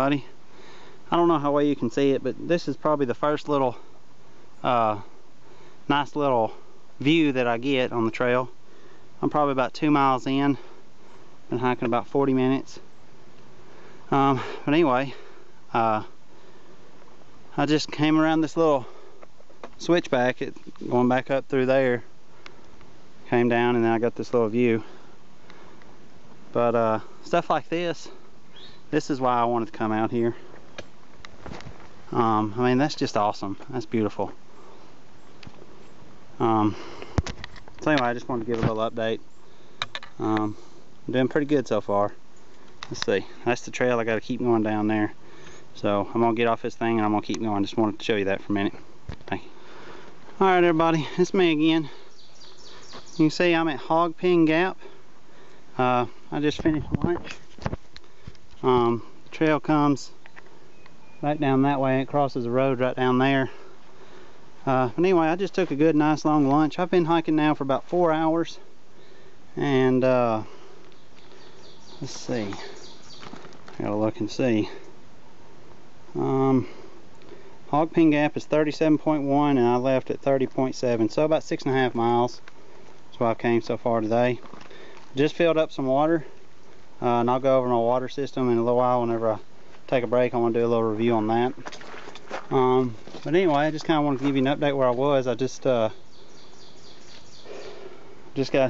everybody. I don't know how well you can see it, but this is probably the first little nice little view that I get on the trail. I'm probably about 2 miles in. Been hiking about 40 minutes. But anyway, I just came around this little switchback, going back up through there, came down, and then I got this little view. But stuff like this is why I wanted to come out here. I mean, that's just awesome. That's beautiful. So anyway, I just wanted to give a little update. I'm doing pretty good so far. Let's see, that's the trail I got to keep going down there. So I'm gonna get off this thing and I'm gonna keep going. Just wanted to show you that for a minute. Thank you. All right, everybody, it's me again. You can see I'm at Chattahoochee Gap. I just finished lunch. The trail comes right down that way. It crosses the road right down there. But anyway, I just took a good, nice, long lunch. I've been hiking now for about 4 hours. And let's see. I gotta look and see. Chattahoochee Gap is 37.1 and I left at 30.7, so about 6.5 miles. That's why I came so far today. Just filled up some water, and I'll go over my water system in a little while. Whenever I take a break, I want to do a little review on that. But anyway, I just kind of wanted to give you an update where I was. I just got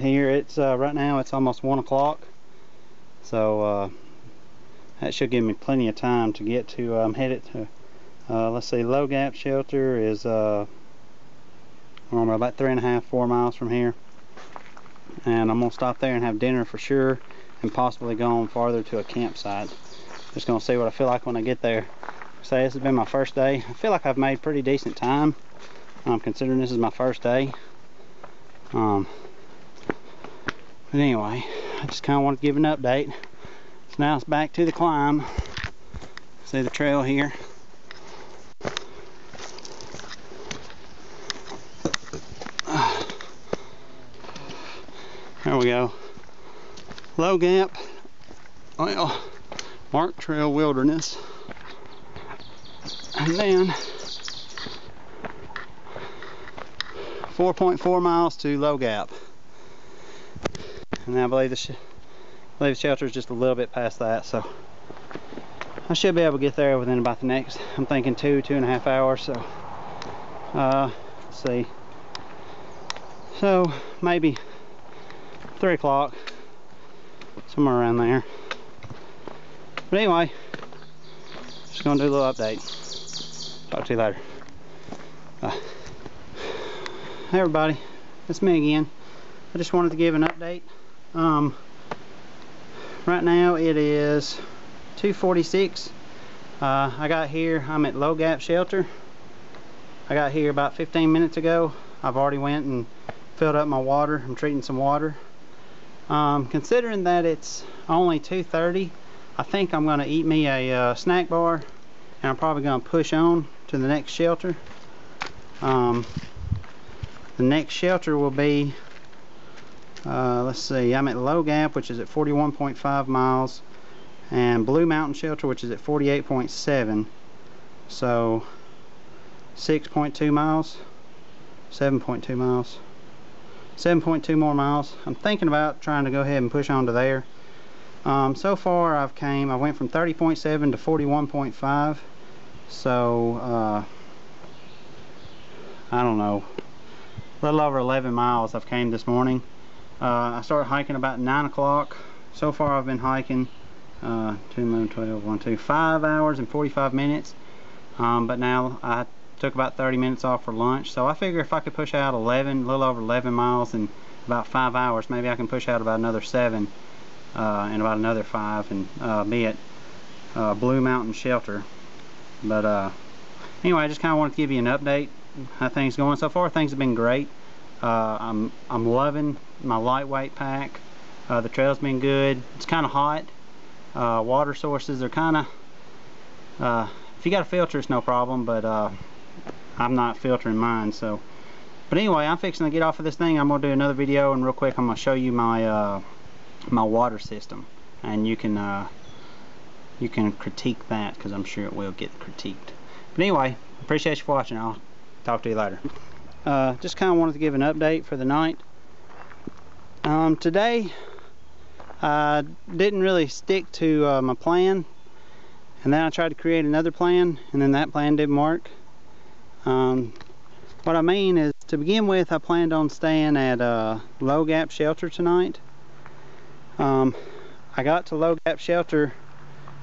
here. It's right now it's almost 1 o'clock, so that should give me plenty of time to get to. I'm headed to let's see, Low Gap Shelter is about 3.5, 4 miles from here, and I'm gonna stop there and have dinner for sure, and possibly go on farther to a campsite. Just gonna see what I feel like when I get there. Say this has been my first day. I feel like I've made pretty decent time, considering this is my first day. But anyway, I just kind of want to give an update. So now it's back to the climb. See the trail here. There we go. Low Gap. Well, Mark Trail Wilderness. And then 4.4 miles to Low Gap. And I believe the shelter is just a little bit past that, so I should be able to get there within about the next, I'm thinking 2.5 hours. So let's see, so maybe 3 o'clock, somewhere around there. But anyway, just gonna do a little update. Talk to you later. Bye. Hey everybody, it's me again. I just wanted to give an update. Right now it is 2:46. I got here, I'm at Low Gap Shelter. I got here about 15 minutes ago. I've already went and filled up my water. I'm treating some water. Considering that it's only 2:30, I think I'm going to eat me a snack bar, and I'm probably going to push on to the next shelter. The next shelter will be, let's see, I'm at Low Gap, which is at 41.5 miles, and Blue Mountain Shelter, which is at 48.7, so 6.2 miles, 7.2 miles, 7.2 more miles. I'm thinking about trying to go ahead and push on to there. So far I went from 30.7 to 41.5, so I don't know, a little over 11 miles I've came this morning. I started hiking about 9 o'clock. So far I've been hiking 2, 12, 1, 2, 5 hours and 45 minutes. But now I took about 30 minutes off for lunch. So I figure if I could push out a little over 11 miles in about 5 hours, maybe I can push out about another 7 and about another 5 and be at Blue Mountain Shelter. But anyway, I just kind of wanted to give you an update how things going. So far things have been great. I'm loving my lightweight pack. The trail's been good. It's kind of hot. Water sources are kind of, if you got a filter it's no problem, but I'm not filtering mine. So, but anyway, I'm fixing to get off of this thing. I'm gonna do another video, and real quick I'm gonna show you my my water system, and you can you can critique that, because I'm sure it will get critiqued. But anyway, appreciate you for watching. I'll talk to you later. Just kind of wanted to give an update for the night. Today I didn't really stick to my plan, and then I tried to create another plan, and then that plan didn't work. What I mean is, to begin with, I planned on staying at Low Gap Shelter tonight. I got to Low Gap Shelter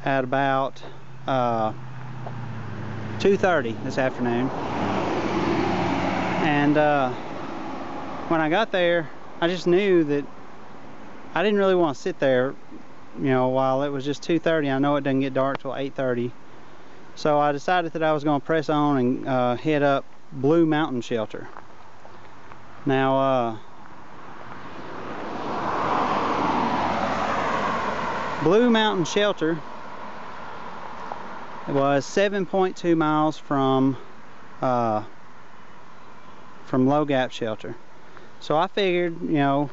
at about 2:30 this afternoon, and when I got there, I just knew that I didn't really want to sit there, you know, while it was just 2:30. I know it doesn't get dark till 8:30, so I decided that I was going to press on and head up Blue Mountain Shelter. Now, Blue Mountain Shelter was 7.2 miles from Low Gap Shelter. So I figured, you know,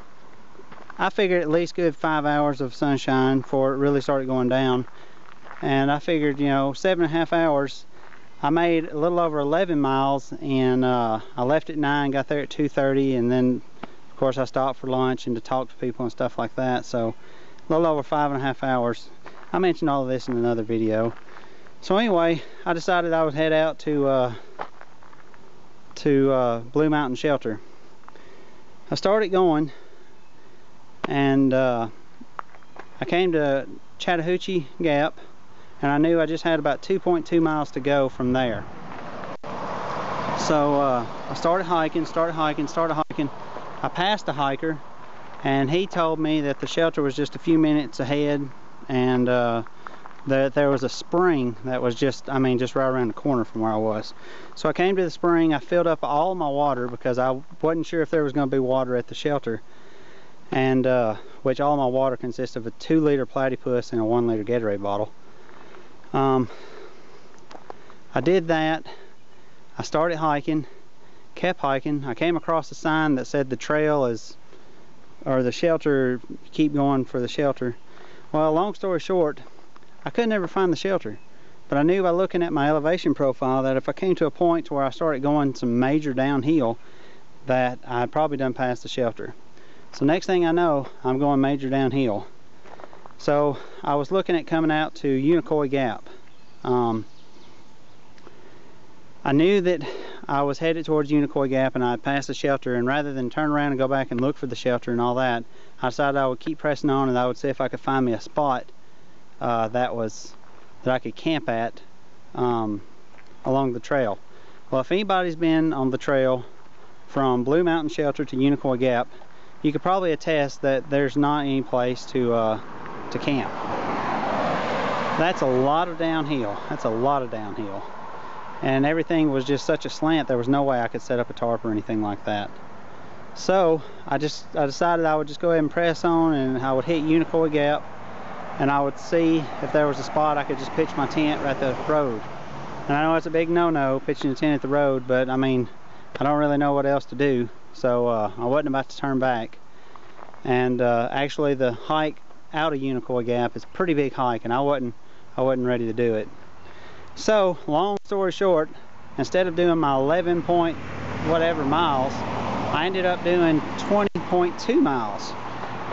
at least good 5 hours of sunshine before it really started going down. And I figured, you know, 7.5 hours. I made a little over 11 miles, and I left at 9, got there at 2:30, and then of course I stopped for lunch and to talk to people and stuff like that. So a little over 5.5 hours. I mentioned all of this in another video. So anyway, I decided I would head out to Blue Mountain Shelter. I started going, and I came to Chattahoochee Gap, and I knew I just had about 2.2 miles to go from there. So I started hiking. I passed a hiker, and he told me that the shelter was just a few minutes ahead, and that there was a spring that was just right around the corner from where I was. So I came to the spring. I filled up all my water because I wasn't sure if there was going to be water at the shelter, and which all my water consists of a 2-liter platypus and a 1-liter Gatorade bottle. I did that. I started hiking, kept hiking. I came across a sign that said the trail is, or the shelter, keep going for the shelter. Well, long story short, I could never find the shelter, but I knew by looking at my elevation profile that if I came to a point where I started going some major downhill, that I'd probably done past the shelter. So next thing I know, I'm going major downhill. So I was looking at coming out to Unicoi Gap. I knew that I was headed towards Unicoi Gap, and I had passed the shelter, and rather than turn around and go back and look for the shelter and all that, I decided I would keep pressing on, and I would see if I could find me a spot that I could camp at along the trail. Well, if anybody's been on the trail from Blue Mountain Shelter to Unicoi Gap, you could probably attest that there's not any place to camp. That's a lot of downhill. And everything was just such a slant, there was no way I could set up a tarp or anything like that. So I decided I would just go ahead and press on, and I would hit Unicoi Gap, and I would see if there was a spot I could just pitch my tent right at the road. And I know it's a big no-no, pitching a tent at the road, but I mean, I don't really know what else to do, so I wasn't about to turn back. And actually the hike out of Unicoi Gap is a pretty big hike, and I wasn't ready to do it. So long story short, instead of doing my 11 point whatever miles, I ended up doing 20.2 miles.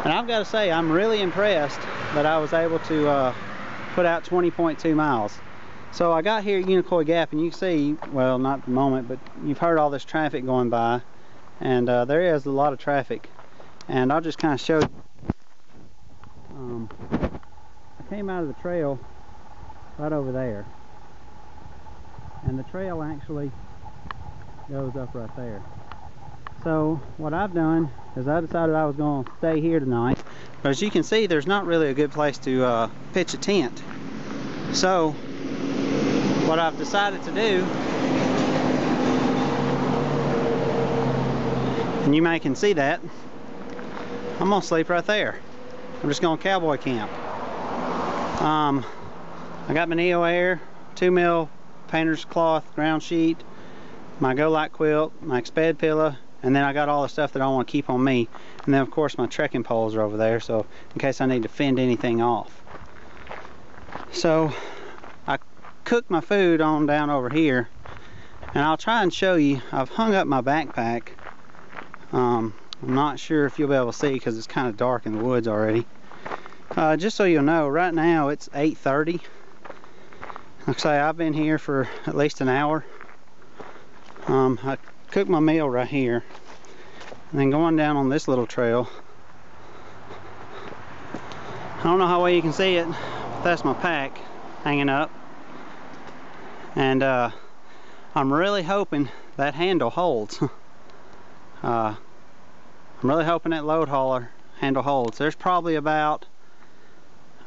And I've got to say, I'm really impressed that I was able to put out 20.2 miles. So I got here at Unicoi Gap, and you can see, well, not at the moment, but you've heard all this traffic going by, and there is a lot of traffic. And I'll just kind of show you. I came out of the trail right over there, and the trail actually goes up right there. So what I've done is I decided I was going to stay here tonight, but as you can see, there's not really a good place to pitch a tent. So what I've decided to do, and you may can see that, I'm going to sleep right there. I'm just going to cowboy camp. I got my Neo Air 2mm painter's cloth ground sheet, my Go Light quilt, my Exped pillow, and then I got all the stuff that I want to keep on me. And then of course my trekking poles are over there, so in case I need to fend anything off. So I cooked my food on down over here, and I'll try and show you. I've hung up my backpack. I'm not sure if you'll be able to see because it's kind of dark in the woods already. Just so you'll know, right now it's 8:30. Like I say, I've been here for at least an hour. I cooked my meal right here, and then going down on this little trail. I don't know how well you can see it, but that's my pack hanging up. And I'm really hoping that handle holds. I'm really hoping that load hauler handle holds. There's probably about,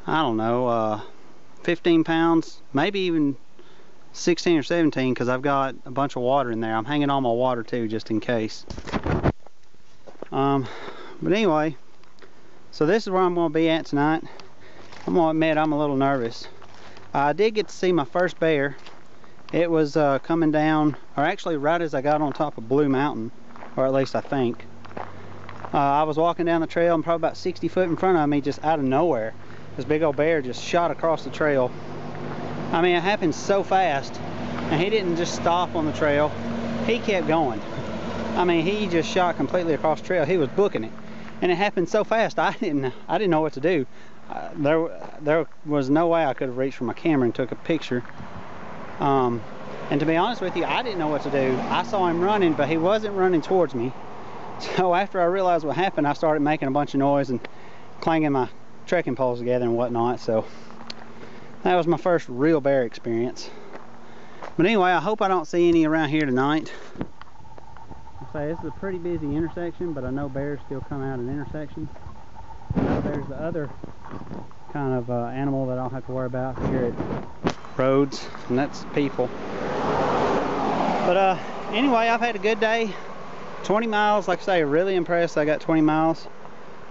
I don't know, 15 pounds, maybe even 16 or 17, because I've got a bunch of water in there. I'm hanging on my water too, just in case. But anyway, so this is where I'm going to be at tonight. I'm going to admit I'm a little nervous. I did get to see my first bear. It was coming down, or actually right as I got on top of Blue Mountain, or at least I think. I was walking down the trail, and probably about 60 foot in front of me, just out of nowhere, this big old bear just shot across the trail. I mean, it happened so fast, and he didn't just stop on the trail. He kept going. I mean, he just shot completely across the trail. He was booking it, and it happened so fast. I didn't know what to do. There was no way I could have reached for my camera and took a picture. And to be honest with you, I didn't know what to do. I saw him running, but he wasn't running towards me. So after I realized what happened, I started making a bunch of noise and clanging my trekking poles together and whatnot. So that was my first real bear experience. But anyway, I hope I don't see any around here tonight. I'll say this is a pretty busy intersection, but I know bears still come out at intersections. Now there's the other kind of animal that I don't have to worry about here at roads, and that's people. But anyway, I've had a good day. 20 miles, like I say, really impressed I got 20 miles.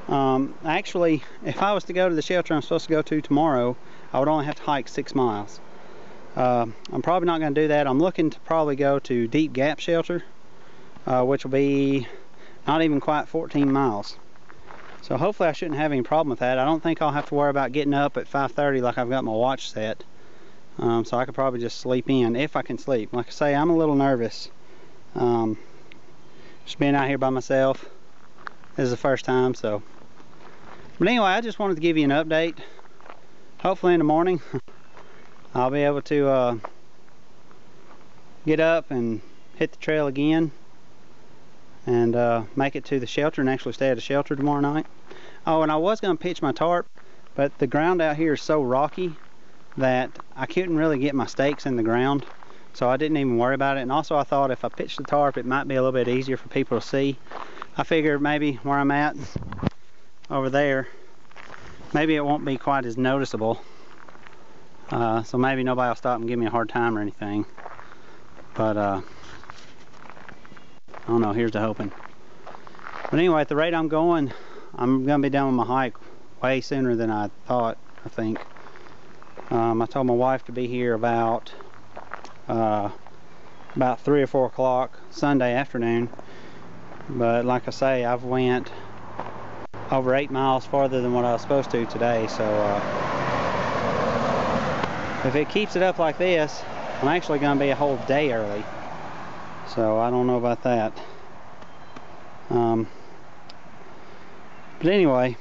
Actually, if I was to go to the shelter I'm supposed to go to tomorrow, I would only have to hike 6 miles. I'm probably not going to do that. I'm looking to probably go to Deep Gap shelter, which will be not even quite 14 miles. So hopefully I shouldn't have any problem with that. I don't think I'll have to worry about getting up at 5:30 like I've got my watch set. So I could probably just sleep in, if I can sleep. Like I say, I'm a little nervous. Just being out here by myself. This is the first time, so. But anyway, I just wanted to give you an update. Hopefully in the morning, I'll be able to get up and hit the trail again, and make it to the shelter and actually stay at the shelter tomorrow night. Oh, and I was going to pitch my tarp, but the ground out here is so rocky that I couldn't really get my stakes in the ground, so I didn't even worry about it. And also I thought if I pitched the tarp, it might be a little bit easier for people to see. I figured maybe where I'm at over there, maybe it won't be quite as noticeable, so maybe nobody will stop and give me a hard time or anything. But I don't know, here's to hoping. But anyway, at the rate I'm going, I'm going to be done with my hike way sooner than I thought, I think. I told my wife to be here about 3 or 4 o'clock Sunday afternoon. But like I say, I've went over 8 miles farther than what I was supposed to today. So if it keeps it up like this, I'm actually going to be a whole day early. So I don't know about that. But anyway,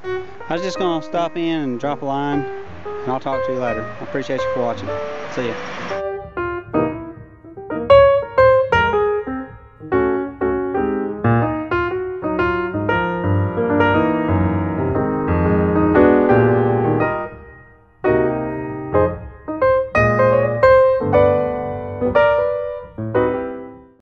I was just going to stop in and drop a line, and I'll talk to you later. I appreciate you for watching. See ya.